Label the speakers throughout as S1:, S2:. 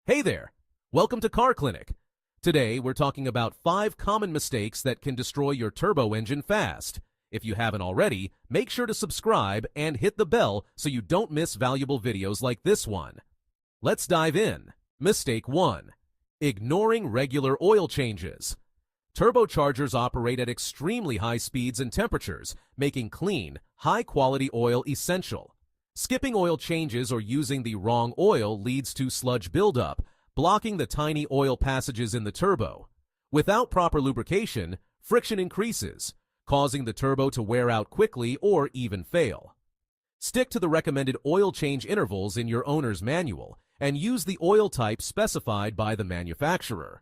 S1: Hey there! Welcome to Car Clinic. Today, we're talking about 5 common mistakes that can destroy your turbo engine fast. If you haven't already, make sure to subscribe and hit the bell so you don't miss valuable videos like this one. Let's dive in. Mistake 1. Ignoring regular oil changes. Turbochargers operate at extremely high speeds and temperatures, making clean, high-quality oil essential. Skipping oil changes or using the wrong oil leads to sludge buildup, blocking the tiny oil passages in the turbo. Without proper lubrication, friction increases, causing the turbo to wear out quickly or even fail. Stick to the recommended oil change intervals in your owner's manual and use the oil type specified by the manufacturer.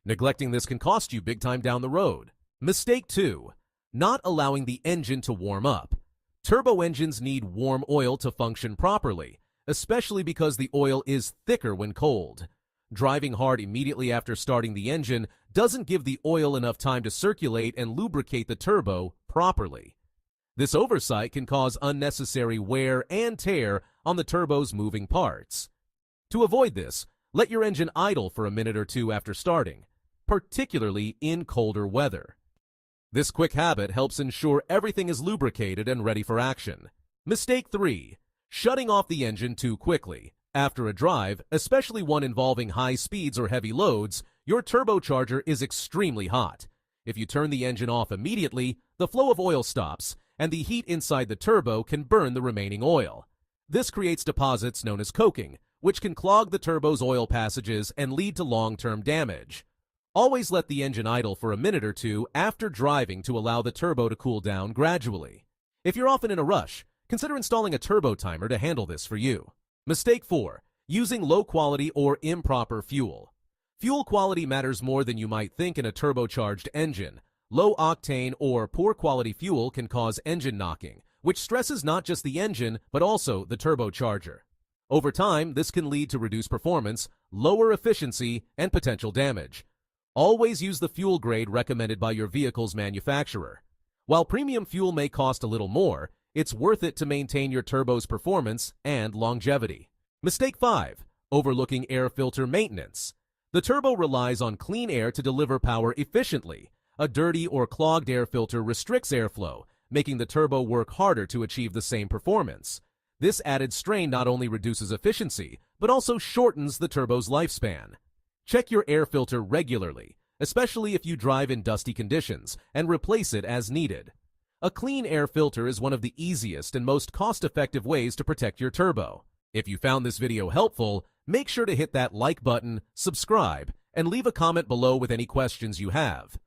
S1: Neglecting this can cost you big time down the road. Mistake 2. Not allowing the engine to warm up. Turbo engines need warm oil to function properly, especially because the oil is thicker when cold. Driving hard immediately after starting the engine doesn't give the oil enough time to circulate and lubricate the turbo properly. This oversight can cause unnecessary wear and tear on the turbo's moving parts. To avoid this, let your engine idle for a minute or two after starting, particularly in colder weather. This quick habit helps ensure everything is lubricated and ready for action. Mistake 3. Shutting off the engine too quickly. After a drive, especially one involving high speeds or heavy loads, your turbocharger is extremely hot. If you turn the engine off immediately, the flow of oil stops, and the heat inside the turbo can burn the remaining oil. This creates deposits known as coking, which can clog the turbo's oil passages and lead to long-term damage. Always let the engine idle for a minute or two after driving to allow the turbo to cool down gradually. If you're often in a rush, consider installing a turbo timer to handle this for you. Mistake 4. Using low-quality or improper fuel. Fuel quality matters more than you might think in a turbocharged engine. Low-octane or poor-quality fuel can cause engine knocking, which stresses not just the engine but also the turbocharger. Over time, this can lead to reduced performance, lower efficiency, and potential damage. Always use the fuel grade recommended by your vehicle's manufacturer. While premium fuel may cost a little more, it's worth it to maintain your turbo's performance and longevity. Mistake 5. Overlooking air filter maintenance. The turbo relies on clean air to deliver power efficiently. A dirty or clogged air filter restricts airflow, making the turbo work harder to achieve the same performance. This added strain not only reduces efficiency, but also shortens the turbo's lifespan. Check your air filter regularly, especially if you drive in dusty conditions, and replace it as needed. A clean air filter is one of the easiest and most cost-effective ways to protect your turbo. If you found this video helpful, make sure to hit that like button, subscribe, and leave a comment below with any questions you have.